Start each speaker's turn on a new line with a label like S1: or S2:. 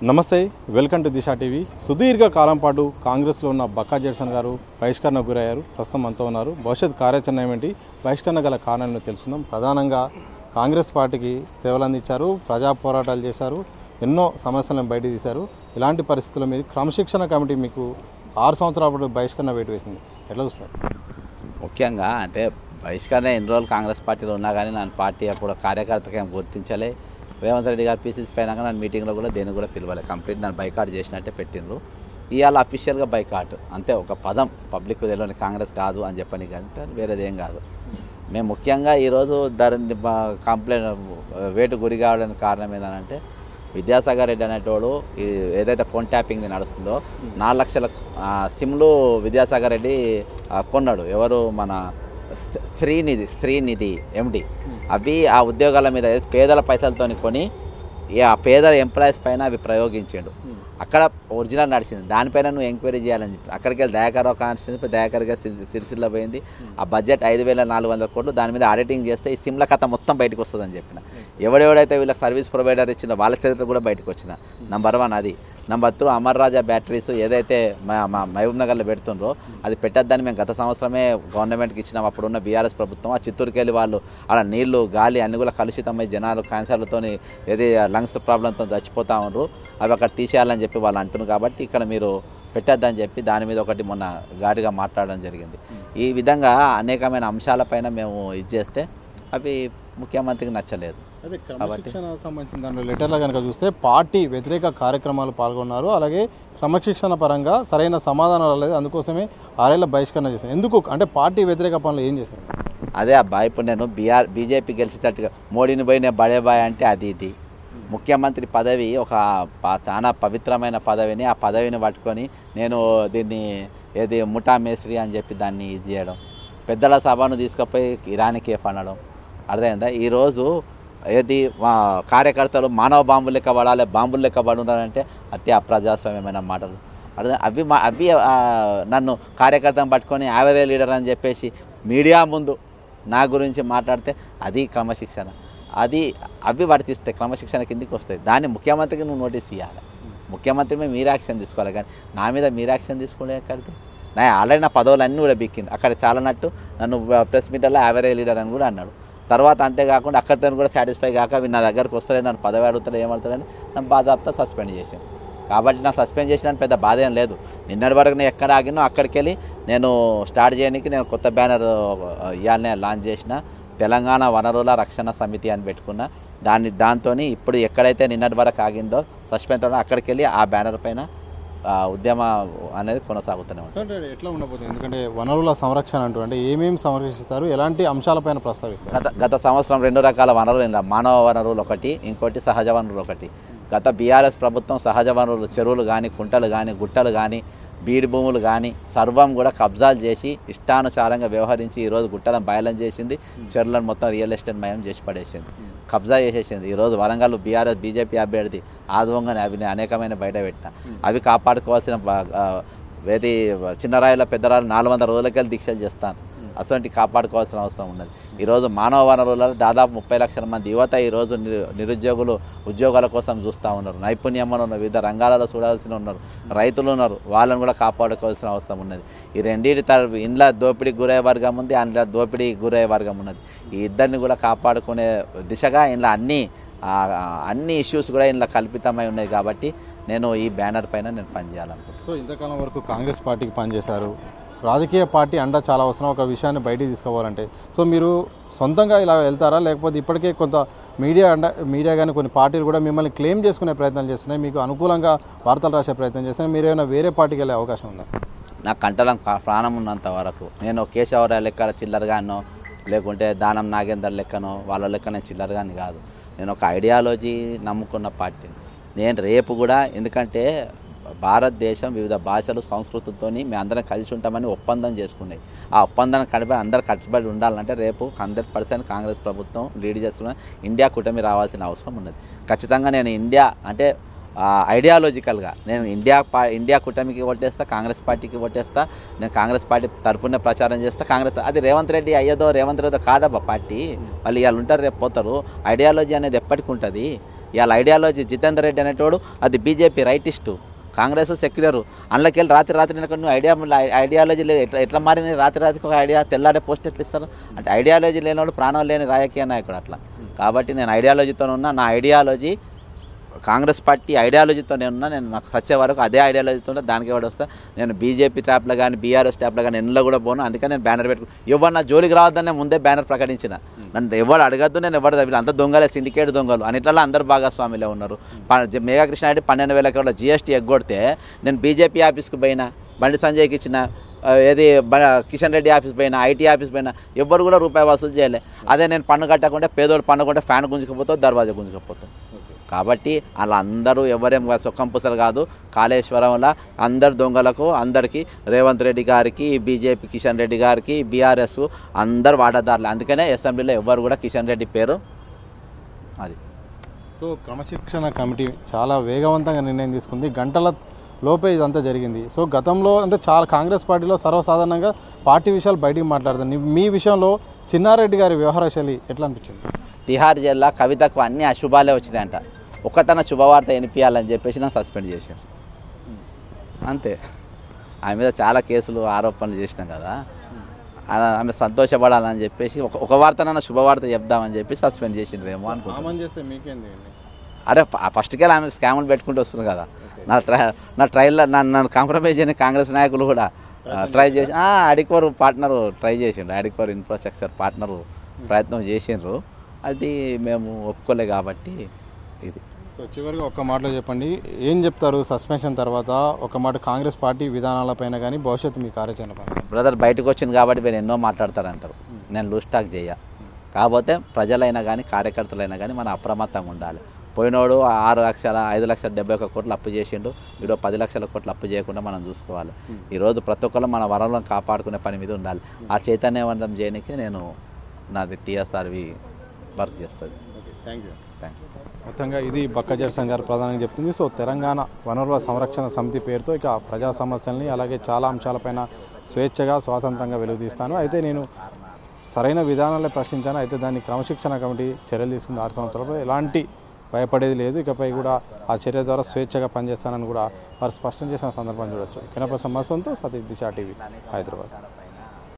S1: నమస్తే, welcome to Disha TV. సుదీర్ఘ కాలం పాటు కాంగ్రెస్లో ఉన్న బక్కా జడ్సన్ గారు బహిష్కరణకు గురయ్యారు. ప్రస్తుతం అంతా ఉన్నారు. భవిష్యత్ కార్యాచరణ ఏమిటి, బహిష్కరణ గల కారణాలను తెలుసుకుందాం. ప్రధానంగా కాంగ్రెస్ పార్టీకి సేవలు అందించారు, ప్రజా పోరాటాలు చేశారు, ఎన్నో సమస్యలను బయట తీశారు. ఇలాంటి పరిస్థితుల్లో మీరు క్రమశిక్షణ కమిటీ మీకు 6 సంవత్సరాల పాటు బహిష్కరణ వేటు వేసింది, ఎట్లా చూస్తారు?
S2: ముఖ్యంగా అంటే బహిష్కరణ ఎన్ని రోజులు కాంగ్రెస్ పార్టీలో ఉన్నా కానీ నన్ను పార్టీ అప్పుడు కార్యకర్తగా ఏం గుర్తించలే. రేవంత్ రెడ్డి గారు పీసీసీ పైన నన్ను మీటింగ్లో కూడా దేనికి కూడా పిలవాలి, కంప్లీట్ నన్ను బైకాట్ చేసినట్టే పెట్టిండ్రు. ఇవాళ అఫీషియల్గా బైకాట్ అంతే, ఒక పదం పబ్లిక్ తెలియని కాంగ్రెస్ కాదు అని చెప్పని కానీ వేరేదేం కాదు. మేము ముఖ్యంగా ఈరోజు ధరని కంప్లైంట్ వేటు గురి కావడానికి కారణం ఏంటంటే విద్యాసాగర్ రెడ్డి అనేటోడు ఏదైతే ఫోన్ ట్యాపింగ్ నడుస్తుందో 4 లక్షల సిమ్లు విద్యాసాగర్ రెడ్డి కొన్నాడు. ఎవరు? మన శ్రీనిధి ఎండి. అవి ఆ ఉద్యోగాల మీద పేదల పైసలతో కొని ఆ పేదల ఎంప్లాయీస్ పైన అవి ప్రయోగించాడు. అక్కడ ఒరిజినల్ నడిచింది. దానిపైన నువ్వు ఎంక్వైరీ చేయాలని చెప్పి అక్కడికి వెళ్ళి దయాకర్రావు కాన్స్టిట్యూన్సీ దయాకర్గా సిరిసిల్ల పోయింది. ఆ బడ్జెట్ 5,400 కోట్లు, దాని మీద ఆడిటింగ్ చేస్తే ఈ సిమ్ల కథ మొత్తం బయటకు వస్తుందని చెప్పిన. ఎవడెవడైతే వీళ్ళకి సర్వీస్ ప్రొవైడర్ ఇచ్చిందో వాళ్ళ చరిత్ర కూడా బయటకు వచ్చిన. నంబర్ 1 అది. నంబర్ 2 అమర్ రాజా బ్యాటరీస్ ఏదైతే మా మహబూబ్ నగర్లో పెడుతుండ్రో అది పెట్టద్దని మేము గత సంవత్సరమే గవర్నమెంట్కి ఇచ్చినాం. అప్పుడున్న బీఆర్ఎస్ ప్రభుత్వం. ఆ చిత్తూరుకి వెళ్ళి వాళ్ళు అలా నీళ్లు గాలి అన్ని కూడా కలుషితమై జనాలు క్యాన్సర్లతో ఏది లంగ్స్ ప్రాబ్లంతో చచ్చిపోతూ ఉన్నారు. అవి అక్కడ తీసేయాలని చెప్పి వాళ్ళు అంటున్నారు. కాబట్టి ఇక్కడ మీరు పెట్టద్దని చెప్పి దాని మీద ఒకటి మొన్న గాడిగా మాట్లాడడం జరిగింది. ఈ విధంగా అనేకమైన అంశాలపైన మేము ఇది చేస్తే అవి ముఖ్యమంత్రికి నచ్చలేదు.
S1: అదే క్రమశిక్షణ సంబంధించిన దాంట్లో లెటర్లో కనుక చూస్తే పార్టీ వ్యతిరేక కార్యక్రమాలు పాల్గొన్నారు, అలాగే క్రమశిక్షణ పరంగా సరైన సమాధానం రాలేదు, అందుకోసమే 6 ఏళ్ల బహిష్కరణ చేశారు. ఎందుకు అంటే పార్టీ వ్యతిరేక పనులు ఏం చేశారు?
S2: అదే అబ్బా, ఇప్పుడు నేను బీజేపీ గెలిచేటట్టుగా మోడీని పోయి నేను బడేబాయ్ అంటే అది ఇది. ముఖ్యమంత్రి పదవి ఒక చాలా పవిత్రమైన పదవిని, ఆ పదవిని పట్టుకొని నేను దీన్ని ఏది ముఠా మేస్త్రి అని చెప్పి దాన్ని ఇది చేయడం, పెద్దల సభను తీసుకుపోయి ఇరానీ కేఫ్ అనడం అర్థమైందా? ఈరోజు ఏది కార్యకర్తలు మానవ బాంబులు లెక్క పడాలి, బాంబులు లెక్క పడున్నారంటే అతి అప్రజాస్వామ్యమైన మాటలు అర్థం. అవి నన్ను కార్యకర్తను పట్టుకొని యావరే లీడర్ అని చెప్పేసి మీడియా ముందు నా గురించి మాట్లాడితే అది క్రమశిక్షణ. అవి వర్తిస్తాయి, క్రమశిక్షణ కిందికి వస్తాయి. దాన్ని ముఖ్యమంత్రికి నువ్వు నోటీస్ ఇవ్వాలి, ముఖ్యమంత్రి మీద మీరు యాక్షన్ తీసుకోవాలి. కానీ నా మీద మీరు యాక్షన్ తీసుకునే ఎక్కడికి? నా ఆల్రెడీ నా పదవులు అన్నీ కూడా బిక్కింది. అక్కడ చాలన్నట్టు నన్ను ప్రెస్ మీటర్లో యావరేజ్ లీడర్ అని కూడా అన్నాడు. తర్వాత అంతేకాకుండా అక్కడితో కూడా సాటిస్ఫై కాక నా దగ్గరకు వస్తలే, నన్ను పదవి అడుగుతాడు ఏమవుతుందని నన్ను బాధాప్తా సస్పెండ్ చేశాను. కాబట్టి నాకు సస్పెండ్ చేసిన పెద్ద బాధ ఏం లేదు. నిన్నటి వరకు నేను ఎక్కడ ఆగినో అక్కడికి వెళ్ళి నేను స్టార్ట్ చేయడానికి నేను కొత్త బ్యానర్ ఇవాళనే లాంచ్ చేసిన. తెలంగాణ వనరుల రక్షణ సమితి అని పెట్టుకున్న. దాంతో ఇప్పుడు ఎక్కడైతే నిన్నటి వరకు ఆగిందో సస్పెండ్ అక్కడికి వెళ్ళి ఆ బ్యానర్ పైన ఉద్యమ అనేది కొనసాగుతూనే ఉంటుంది.
S1: ఎట్లా ఉండబోతుంది? ఎందుకంటే వనరుల సంరక్షణ అంటూ అంటే ఏమేమి సంరక్షిస్తారు, ఎలాంటి అంశాలపైన ప్రస్తావిస్తారు?
S2: గత సంవత్సరం 2 రకాల వనరులు, మానవ వనరులు ఒకటి, ఇంకోటి సహజ వనరులు ఒకటి. గత బీఆర్ఎస్ ప్రభుత్వం సహజ వనరులు చెరువులు కానీ, కుంటలు కానీ, గుట్టలు కానీ, బీడి భూములు కానీ సర్వం కూడా కబ్జాలు చేసి ఇష్టానుసారంగా వ్యవహరించి ఈరోజు గుట్టలను బయలం చేసింది, చెరువులను మొత్తం రియల్ ఎస్టేట్ మయం చేసి పడేసింది, కబ్జా చేసేసింది. ఈరోజు వరంగల్ బీజేపీ అభ్యర్థి ఆదవంగానే అవి అనేకమైన బయట పెట్టిన. అవి కాపాడుకోవాల్సిన వేది చిన్నరాయిల పెద్దరాయిలు 400 రోజులకెళ్ళి దీక్షలు చేస్తాను. అటువంటి కాపాడుకోవాల్సిన అవసరం ఉన్నది. ఈరోజు మానవ వనరులలో దాదాపు 30 లక్షల మంది యువత ఈరోజు నిరుద్యోగులు ఉద్యోగాల కోసం చూస్తూ ఉన్నారు. నైపుణ్యం ఉన్న వివిధ రంగాలలో చూడాల్సిన ఉన్నారు. రైతులు ఉన్నారు, వాళ్ళని కూడా కాపాడుకోవాల్సిన అవసరం ఉన్నది. ఈ రెండింటి ఇండ్ల దోపిడీకి గురయ్యే వర్గం ఉంది, అందులో దోపిడీకి గురయ్యే వర్గం ఉన్నది. ఈ ఇద్దరిని కూడా కాపాడుకునే దిశగా ఇందులో అన్ని ఇష్యూస్ కూడా ఇందులో కల్పితమై ఉన్నాయి. కాబట్టి నేను ఈ బ్యానర్ పైన నేను పనిచేయాలనుకుంటున్నాను.
S1: సో ఇంతకాలం వరకు కాంగ్రెస్ పార్టీకి పనిచేశారు, రాజకీయ పార్టీ అండ చాలా అవసరం ఒక విషయాన్ని బయటికి తీసుకోవాలంటే. సో మీరు సొంతంగా ఇలా వెళ్తారా, లేకపోతే ఇప్పటికే కొంత మీడియా కానీ కొన్ని పార్టీలు కూడా మిమ్మల్ని క్లెయిమ్ చేసుకునే ప్రయత్నాలు చేస్తున్నాయి, మీకు అనుకూలంగా వార్తలు రాసే ప్రయత్నం చేస్తున్నాయి, మీరు ఏమైనా వేరే పార్టీకి వెళ్ళే అవకాశం ఉందా?
S2: నాకు కంటలం ప్రాణం ఉన్నంత వరకు నేను కేశవరావు లెక్క చిల్లరగానో, లేకుంటే దానం నాగేందర్ లెక్కనో వాళ్ళ లెక్క నేను చిల్లరగాని కాదు. నేను ఒక ఐడియాలజీ నమ్ముకున్న పార్టీని. నేను రేపు కూడా, ఎందుకంటే భారతదేశం వివిధ భాషలు సంస్కృతితో మేము అందరం కలిసి ఉంటామని ఒప్పందం చేసుకున్నాయి. ఆ ఒప్పందాన్ని అందరూ కట్టుబడి ఉండాలంటే రేపు 100% కాంగ్రెస్ ప్రభుత్వం లీడ్ చేస్తున్న ఇండియా కూటమి రావాల్సిన అవసరం ఉన్నది. ఖచ్చితంగా నేను ఇండియా అంటే ఐడియాలజికల్గా నేను ఇండియా కూటమికి ఓటేస్తా, కాంగ్రెస్ పార్టీకి ఓటేస్తా. నేను కాంగ్రెస్ పార్టీ తరఫున ప్రచారం చేస్తా. కాంగ్రెస్ అది రేవంత్ రెడ్డి కాదబ్బా పార్టీ. వాళ్ళు ఇవాళ ఉంటారు, రేపు పోతారు. ఐడియాలజీ అనేది ఎప్పటికి ఉంటుంది. ఇవాళ ఐడియాలజీ జితేందర్ రెడ్డి అనేటోడు అది బీజేపీ రైటిస్టు, కాంగ్రెస్ సెక్యులరు. అందులోకెళ్ళి రాత్రి నువ్వు ఐడియాలజీ లేదు ఎట్లా మారింది? రాత్రికి ఒక ఐడియా తెల్లారే పోస్ట్ ఎట్లా ఇస్తారు అంటే ఐడియాలజీ లేనివాడు ప్రాణం లేని రాజకీయ నాయకుడు అట్లా. కాబట్టి నేను ఐడియాలజీతో ఉన్నా, నా ఐడియాలజీ కాంగ్రెస్ పార్టీ ఐడియాలజీతో ఉన్నా. నేను నాకు వచ్చే వరకు అదే ఐడియాలజీతో దానికి ఎవడు వస్తా. నేను బీజేపీ ట్యాప్లో కానీ బీఆర్ఎస్ ట్యాప్లో కానీ ఎన్నో కూడా పోను. అందుకని నేను బ్యానర్ పెట్టుకు ఎవరు నా జోలికి రావద్దని ముందే బ్యానర్ ప్రకటించిన. నన్ను ఎవరు అడగద్దు, నేను ఎవరు వీళ్ళంతా దొంగలే, సిండికేట్ దొంగలు అన్నిట్లలో అందరు భాగస్వామిలో ఉన్నారు. మేఘకృష్ణారెడ్డి 12,000 కోట్ల జీఎస్టీ ఎగ్గొడితే నేను బీజేపీ ఆఫీస్కి పోయినా, బండి సంజయ్కి ఇచ్చిన, ఏది కిషన్ రెడ్డి ఆఫీస్ పోయినా, ఐటీ ఆఫీస్ పోయినా ఎవ్వరు కూడా రూపాయి వసూలు చేయలే. అదే నేను పన్ను కట్టకుంటే పేదోళ్ళు పన్ను కొంటే ఫ్యాన్ గుంజుకపోతావు, దర్వాజా గుంజుకపోతావు. కాబట్టి అలా అందరూ ఎవరేం సుఖం పుసలు కాదు. కాళేశ్వరంలో అందరు దొంగలకు అందరికీ రేవంత్ రెడ్డి గారికి, బీజేపీ కిషన్ రెడ్డి గారికి, బీఆర్ఎస్ అందరు వాటాదారులు. అందుకనే అసెంబ్లీలో ఎవ్వరు కూడా కిషన్ రెడ్డి పేరు అది.
S1: సో క్రమశిక్షణ కమిటీ చాలా వేగవంతంగా నిర్ణయం తీసుకుంది. గంటల లోపే ఇదంతా జరిగింది. సో గతంలో అంటే చాలా కాంగ్రెస్ పార్టీలో సర్వసాధారణంగా పార్టీ విషయాలు బయటికి మాట్లాడుతుంది. మీ విషయంలో చిన్నారెడ్డి గారి వ్యవహార శైలి ఎట్లా అనిపించింది?
S2: తిహార్ జైల్లో కవితకు అన్ని అశుభాలే వచ్చినాయంట. ఒక్కతన శుభవార్త వినిపించాలని చెప్పేసి నన్ను సస్పెండ్ చేశారు అంతే. ఆమె మీద చాలా కేసులు ఆరోపణలు చేసినాం కదా, ఆమె సంతోషపడాలని చెప్పేసి ఒక వార్తనన్నా శుభవార్త చెప్దామని చెప్పి సస్పెండ్ చేసిండ్రేమో అనుకుంటున్నాను. అరే ఫస్ట్కే ఆమె స్కాములు పెట్టుకుంటూ వస్తుంది కదా. నా ట్రైల్లో నన్ను కాంప్రమైజ్ చేయని కాంగ్రెస్ నాయకులు కూడా ట్రై చేసి అడికోర్ పార్ట్నరు ట్రై చేసిండ్రు, అడికోర్ ఇన్ఫ్రాస్ట్రక్చర్ పార్ట్నరు ప్రయత్నం చేసిండ్రు. అది మేము ఒప్పుకోలే కాబట్టి ఇది.
S1: సో చివరిగా ఒక్క మాటలో చెప్పండి, ఏం చెప్తారు సస్పెన్షన్ తర్వాత? ఒక మాట కాంగ్రెస్ పార్టీ విధానాలపైన కానీ భవిష్యత్తు మీ కార్యాచరణ పైన.
S2: బ్రదర్ బయటకు వచ్చింది కాబట్టి మీరు ఎన్నో మాట్లాడతారంటారు, నేను లూజ్ టాక్ చేయ. కాకపోతే ప్రజలైనా కానీ కార్యకర్తలైనా కానీ మనం అప్రమత్తంగా ఉండాలి. పోయినోడు 6,05,71 కోట్లు అప్పు చేసిండు, వీడో 10 లక్షల కోట్లు అప్పు చేయకుండా మనం చూసుకోవాలి. ఈరోజు ప్రతి ఒక్కరు మన వరంలో కాపాడుకునే పని మీద ఉండాలి. ఆ చైతన్యవంతం చేయడానికి నేను నాది టీఎస్ఆర్వి వర్క్ చేస్తుంది.
S1: Thank you. మొత్తంగా ఇది బక్క జెర్సన్ గారు ప్రధానంగా చెప్తుంది. సో తెలంగాణ వనరుల సంరక్షణ సమితి పేరుతో ఇక ప్రజా సమస్యల్ని అలాగే చాలా అంశాలపైన స్వేచ్ఛగా స్వాతంత్రంగా వెలుగుతీస్తాను. అయితే నేను సరైన విధానాలే ప్రశ్నించాను. అయితే దాన్ని క్రమశిక్షణ కమిటీ చర్యలు తీసుకుంది. 6 సంవత్సరాలు ఎలాంటి భయపడేది లేదు. ఇకపై కూడా ఆ చర్య ద్వారా స్వేచ్ఛగా పనిచేస్తానని కూడా వారు స్పష్టం చేసిన సందర్భం చూడొచ్చు. కెనపర్సన్ మసంతో సతీష్ దిశ టీవీ హైదరాబాద్.